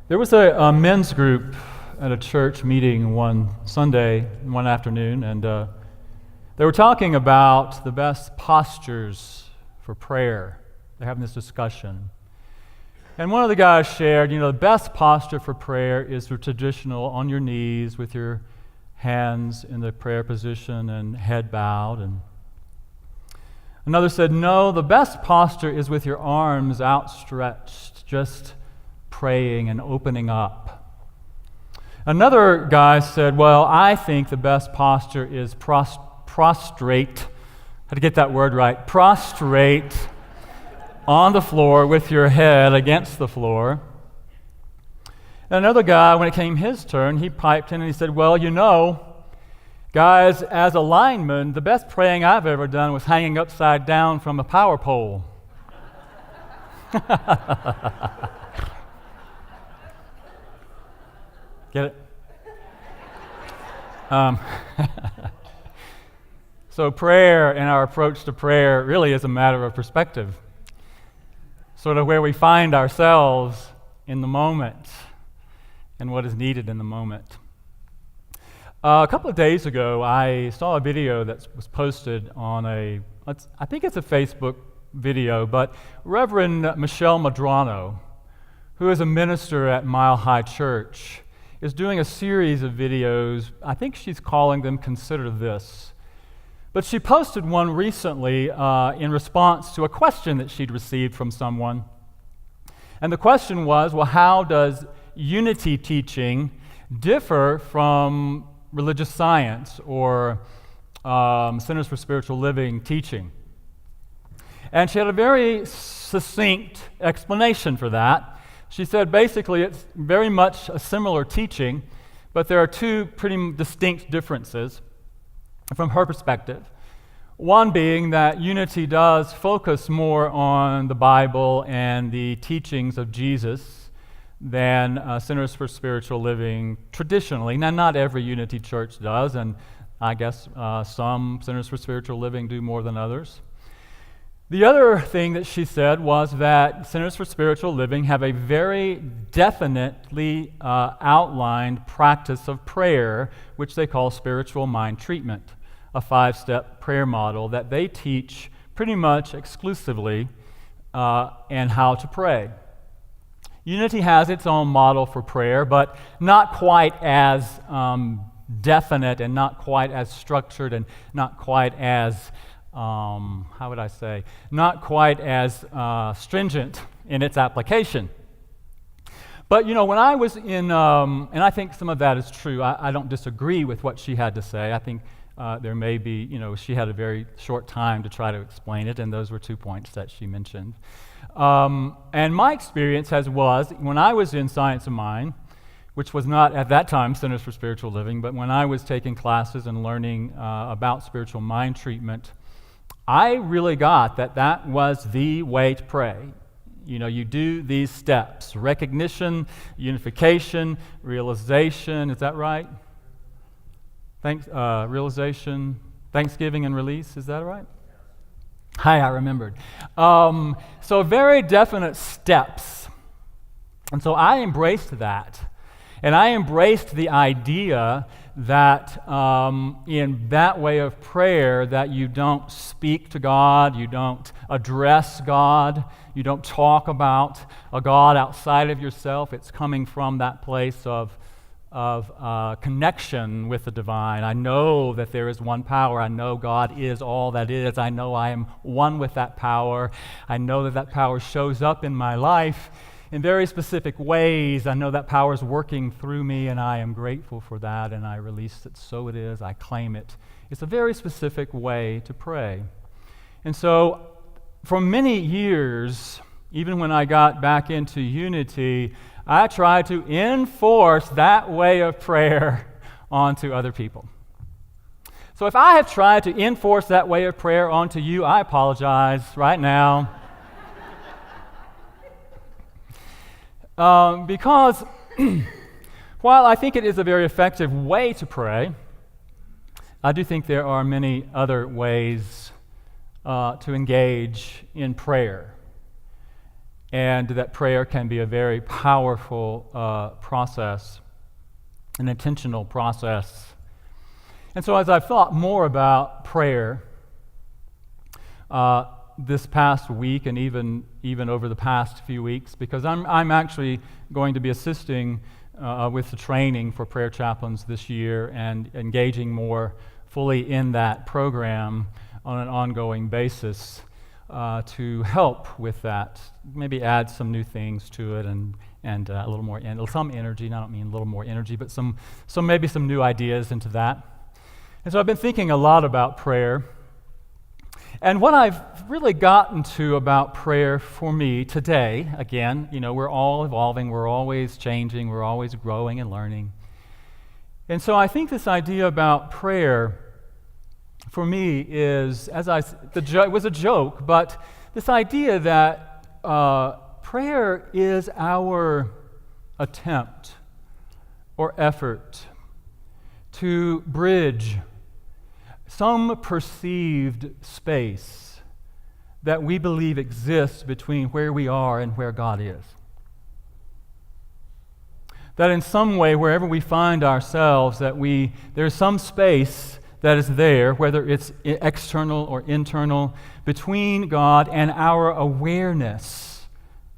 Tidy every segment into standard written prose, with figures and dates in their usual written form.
There was a men's group at a church meeting one Sunday, one afternoon, and they were talking about the best postures for prayer. They're having this discussion. And one of the guys shared, the best posture for prayer is the traditional on your knees with your hands in the prayer position and head bowed. And another said, no, the best posture is with your arms outstretched, just praying and opening up. Another guy said, well, I think the best posture is prostrate. How to get that word right? Prostrate on the floor with your head against the floor. And another guy, when it came his turn, he piped in and he said, well, guys, as a lineman, the best praying I've ever done was hanging upside down from a power pole. Get it? So prayer and our approach to prayer really is a matter of perspective, sort of where we find ourselves in the moment and what is needed in the moment. A couple of days ago, I saw a video that was posted on I think it's a Facebook video, but Reverend Michelle Madrano, who is a minister at Mile High Church, is doing a series of videos. I think she's calling them Consider This. But she posted one recently in response to a question that she'd received from someone. And the question was, well, how does unity teaching differ from religious science or Centers for Spiritual Living teaching? And she had a very succinct explanation for that. She said basically it's very much a similar teaching, but there are two pretty distinct differences from her perspective. One being that unity does focus more on the Bible and the teachings of Jesus than Centers for Spiritual Living traditionally. Now, not every unity church does, and I guess some Centers for Spiritual Living do more than others. The other thing that she said was that Centers for Spiritual Living have a very definitely outlined practice of prayer, which they call spiritual mind treatment, a 5-step prayer model that they teach pretty much exclusively and how to pray. Unity has its own model for prayer, but not quite as definite and not quite as structured and not quite as not quite as stringent in its application. But, when I was in, and I think some of that is true, I don't disagree with what she had to say. I think there may be, she had a very short time to try to explain it, and those were 2 points that she mentioned. And my experience was, when I was in Science of Mind, which was not at that time Centers for Spiritual Living, but when I was taking classes and learning about spiritual mind treatment, I really got that was the way to pray. You do these steps: recognition, unification, realization. Is that right? Realization, thanksgiving, and release. Is that right? Hi, I remembered. So very definite steps. And so I embraced that. And I embraced the idea that in that way of prayer that you don't speak to God, you don't address God, you don't talk about a God outside of yourself. It's coming from that place of connection with the divine. I know that there is one power. I know God is all that is. I know I am one with that power. I know that power shows up in my life in very specific ways. I know that power is working through me, and I am grateful for that, and I release it. So it is. I claim it. It's a very specific way to pray. And so for many years, even when I got back into unity, I tried to enforce that way of prayer onto other people. So if I have tried to enforce that way of prayer onto you, I apologize right now. Because while I think it is a very effective way to pray, I do think there are many other ways to engage in prayer. and that prayer can be a very powerful process, an intentional process. And so as I've thought more about prayer this past week and even over the past few weeks, because I'm actually going to be assisting with the training for prayer chaplains this year and engaging more fully in that program on an ongoing basis to help with that, maybe add some new things to it and a little more, some energy. And I don't mean a little more energy, but maybe some new ideas into that. And so I've been thinking a lot about prayer. And what I've really gotten to about prayer for me today, again, we're all evolving, we're always changing, we're always growing and learning. And so I think this idea about prayer for me is, it was a joke, but this idea that prayer is our attempt or effort to bridge some perceived space that we believe exists between where we are and where God is. That in some way, wherever we find ourselves, that there's some space that is there, whether it's external or internal, between God and our awareness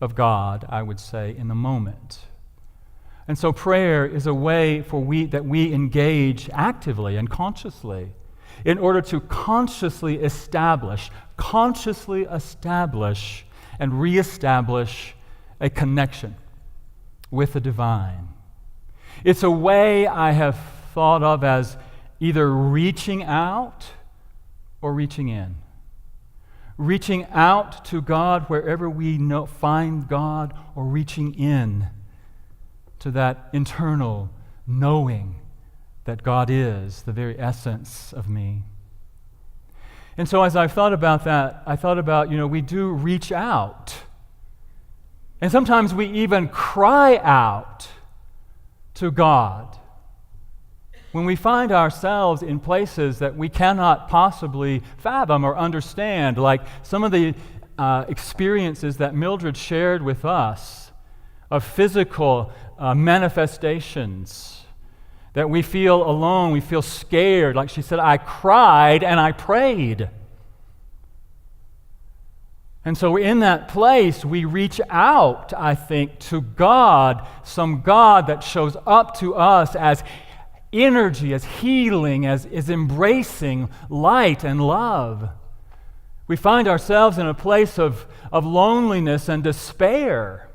of God, I would say, in the moment. And so prayer is a way that we engage actively and consciously in order to consciously establish and reestablish a connection with the divine. It's a way I have thought of as either reaching out or reaching in. Reaching out to God wherever we find God, or reaching in to that internal knowing that God is the very essence of me. And so as I've thought about that, I thought about, we do reach out. And sometimes we even cry out to God when we find ourselves in places that we cannot possibly fathom or understand, like some of the experiences that Mildred shared with us of physical manifestations, that we feel alone, we feel scared. Like she said, I cried and I prayed. And so in that place, we reach out, I think, to God, some God that shows up to us as energy, as healing, as embracing light and love. We find ourselves in a place of loneliness and despair.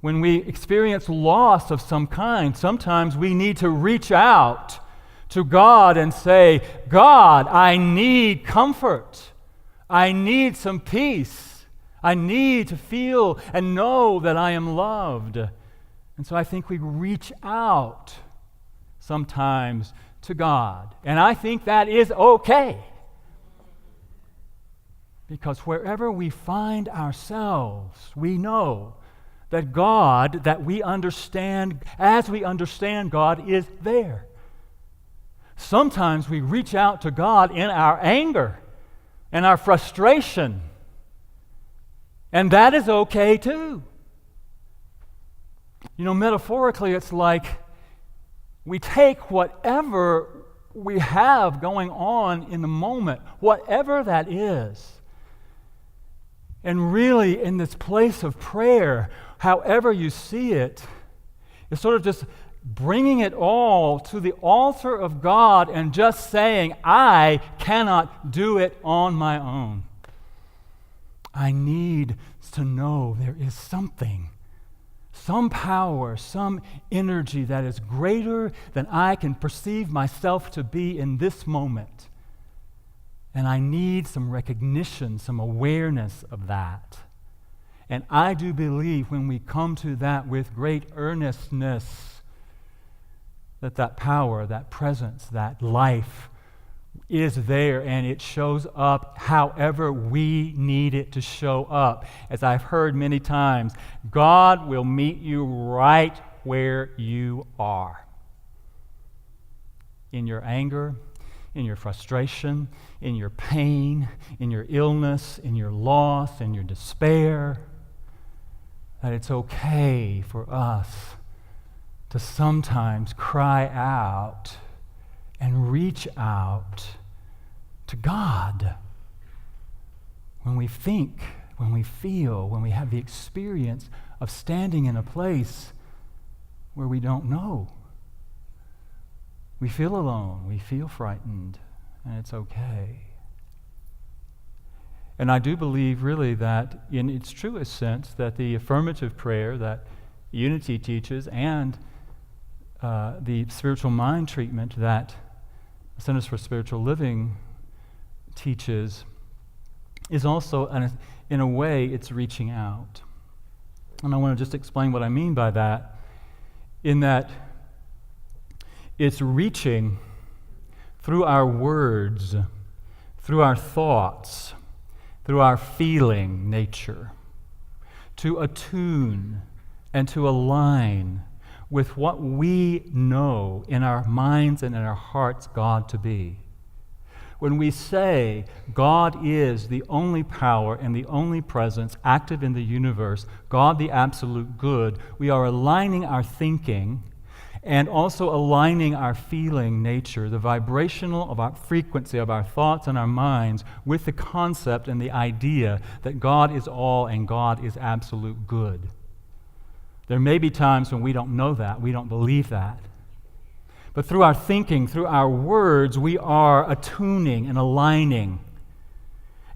When we experience loss of some kind, sometimes we need to reach out to God and say, God, I need comfort. I need some peace. I need to feel and know that I am loved. And so I think we reach out sometimes to God. And I think that is okay. Because wherever we find ourselves, we know that God, that we understand, as we understand God, is there. Sometimes we reach out to God in our anger and our frustration, and that is okay too. Metaphorically, it's like we take whatever we have going on in the moment, whatever that is, and really in this place of prayer, however you see it, is sort of just bringing it all to the altar of God and just saying, I cannot do it on my own. I need to know there is something, some power, some energy that is greater than I can perceive myself to be in this moment. And I need some recognition, some awareness of that. And I do believe when we come to that with great earnestness, that power, that presence, that life is there, and it shows up however we need it to show up. As I've heard many times, God will meet you right where you are. In your anger, in your frustration, in your pain, in your illness, in your loss, in your despair. that it's okay for us to sometimes cry out and reach out to God when we think, when we feel, when we have the experience of standing in a place where we don't know. We feel alone, we feel frightened, and it's okay. And I do believe really that in its truest sense that the affirmative prayer that Unity teaches and the spiritual mind treatment that Centers for Spiritual Living teaches is also, in a way, it's reaching out. And I want to just explain what I mean by that, in that it's reaching through our words, through our thoughts, through our feeling nature, to attune and to align with what we know in our minds and in our hearts God to be. When we say God is the only power and the only presence active in the universe, God the absolute good, we are aligning our thinking and also aligning our feeling nature, the vibrational of our frequency of our thoughts and our minds with the concept and the idea that God is all and God is absolute good. There may be times when we don't know that, we don't believe that. But through our thinking, through our words, we are attuning and aligning.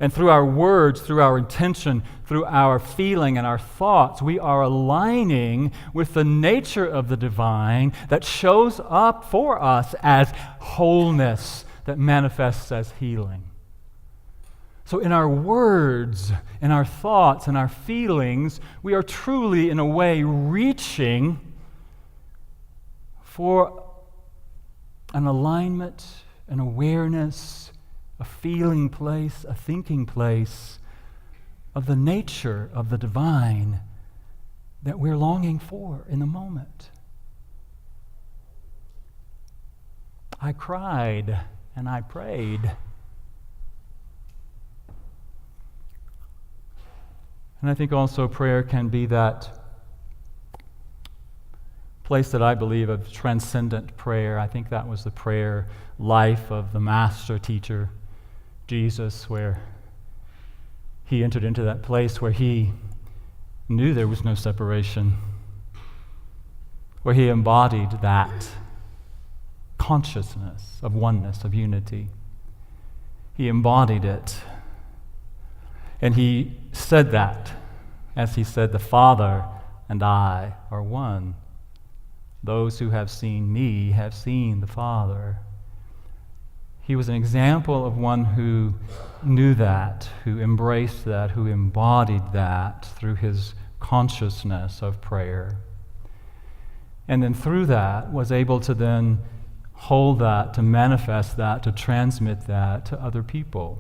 And through our words, through our intention, through our feeling and our thoughts, we are aligning with the nature of the divine that shows up for us as wholeness, that manifests as healing. So in our words, in our thoughts, and our feelings, we are truly, in a way, reaching for an alignment, an awareness, a feeling place, a thinking place of the nature of the divine that we're longing for in the moment. I cried and I prayed. And I think also prayer can be that place that I believe of transcendent prayer. I think that was the prayer life of the master teacher, Jesus, where he entered into that place where he knew there was no separation, where he embodied that consciousness of oneness, of unity. He embodied it. And he said that, as he said, the Father and I are one. Those who have seen me have seen the Father. He was an example of one who knew that, who embraced that, who embodied that through his consciousness of prayer. And then through that was able to then hold that, to manifest that, to transmit that to other people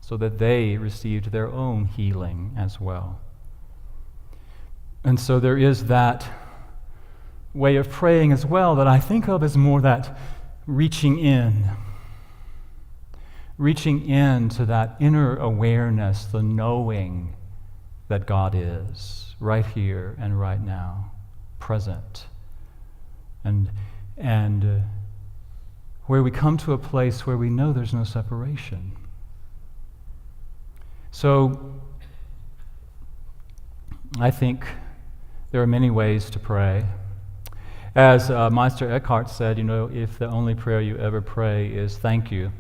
so that they received their own healing as well. And so there is that way of praying as well that I think of as more that reaching into that inner awareness, the knowing that God is right here and right now, present. And where we come to a place where we know there's no separation. So I think there are many ways to pray. As Meister Eckhart said, if the only prayer you ever pray is thank you,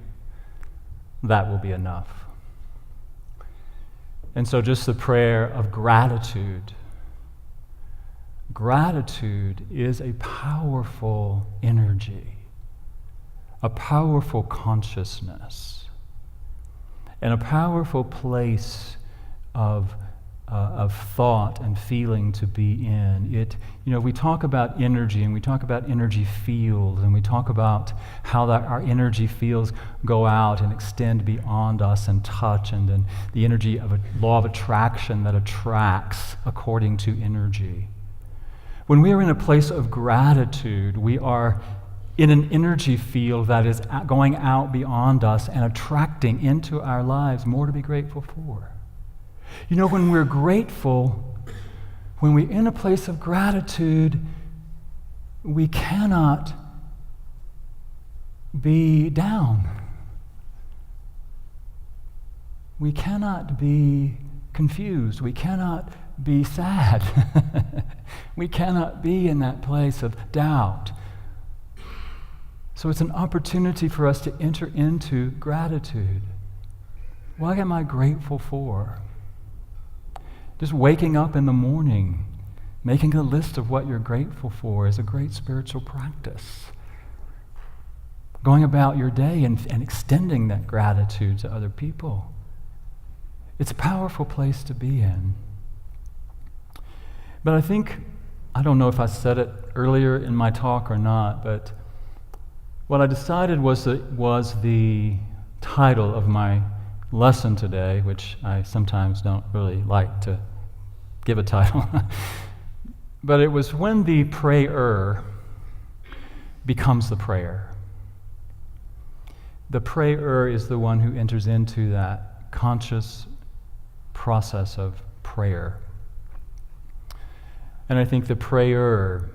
that will be enough. And so just the prayer of gratitude. Gratitude is a powerful energy, a powerful consciousness, and a powerful place of thought and feeling to be in. We talk about energy, and we talk about energy fields, and we talk about how that our energy fields go out and extend beyond us and touch, and then the energy of a law of attraction that attracts according to energy. When we are in a place of gratitude, we are in an energy field that is going out beyond us and attracting into our lives more to be grateful for. When we're grateful, when we're in a place of gratitude, we cannot be down. We cannot be confused. We cannot be sad. We cannot be in that place of doubt. So it's an opportunity for us to enter into gratitude. What am I grateful for? Just waking up in the morning, making a list of what you're grateful for is a great spiritual practice. Going about your day and extending that gratitude to other people. It's a powerful place to be in. But I don't know if I said it earlier in my talk or not, but what I decided was the title of my lesson today, which I sometimes don't really like to give a title. But it was when the prayer becomes the prayer. The prayer is the one who enters into that conscious process of prayer. And I think the prayer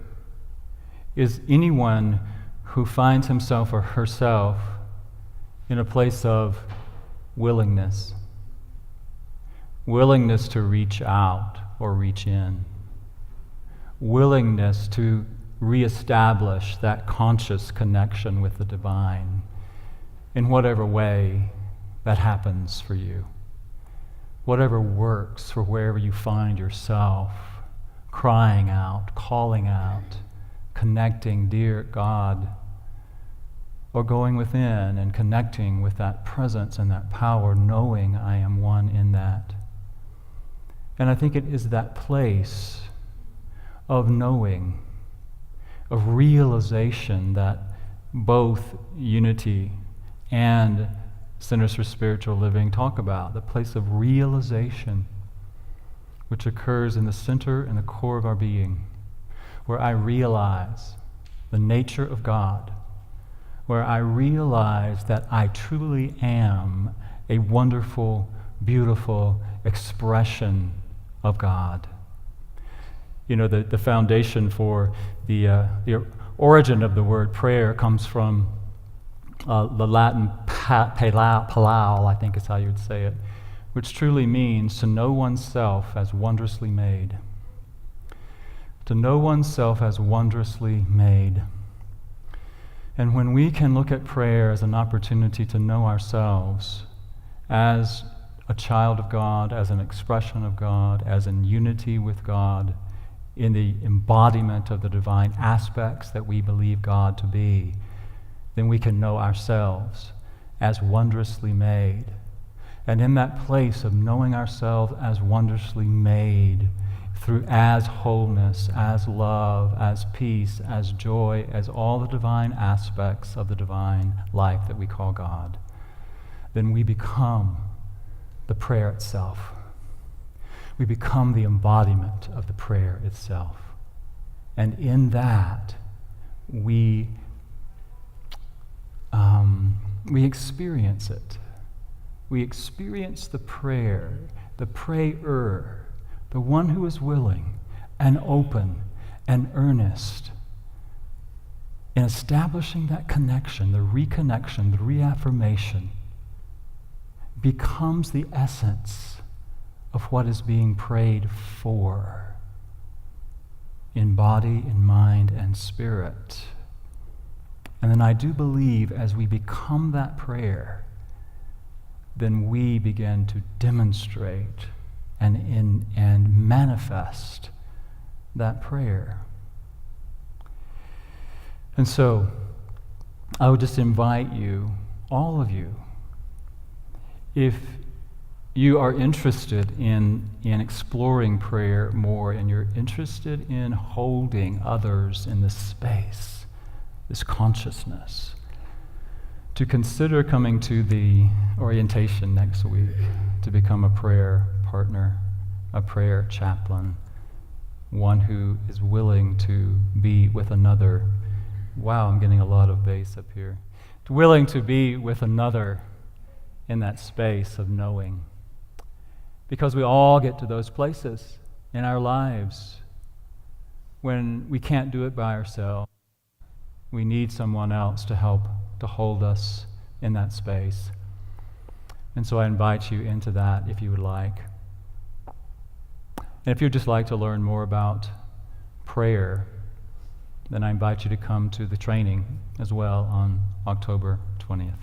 is anyone who finds himself or herself in a place of willingness to reach out or reach in, willingness to reestablish that conscious connection with the divine in whatever way that happens for you, whatever works for wherever you find yourself, crying out, calling out, connecting, dear God, or going within and connecting with that presence and that power, knowing I am one in that. And I think it is that place of knowing, of realization that both unity and Centers for Spiritual Living talk about, the place of realization which occurs in the center and the core of our being, where I realize the nature of God, where I realize that I truly am a wonderful, beautiful expression of God. You know, the foundation for the origin of the word prayer comes from the Latin palau, I think is how you would say it, which truly means to know oneself as wondrously made. To know oneself as wondrously made. And when we can look at prayer as an opportunity to know ourselves as a child of God, as an expression of God, as in unity with God, in the embodiment of the divine aspects that we believe God to be, then we can know ourselves as wondrously made. And in that place of knowing ourselves as wondrously made, through as wholeness, as love, as peace, as joy, as all the divine aspects of the divine life that we call God, then we become the prayer itself. We become the embodiment of the prayer itself. And in that, we experience it. We experience the prayer, the prayer, the one who is willing and open and earnest in establishing that connection, the reconnection, the reaffirmation, becomes the essence of what is being prayed for in body, in mind, and spirit. And then I do believe as we become that prayer, then we begin to demonstrate and manifest that prayer. And so, I would just invite you, all of you, if you are interested in exploring prayer more and you're interested in holding others in this space, this consciousness, to consider coming to the orientation next week to become a prayer partner, a prayer chaplain, one who is willing to be with another. Wow, I'm getting a lot of bass up here. Willing to be with another in that space of knowing. Because we all get to those places in our lives when we can't do it by ourselves. We need someone else to help to hold us in that space. And so I invite you into that if you would like. And if you'd just like to learn more about prayer, then I invite you to come to the training as well on October 20th.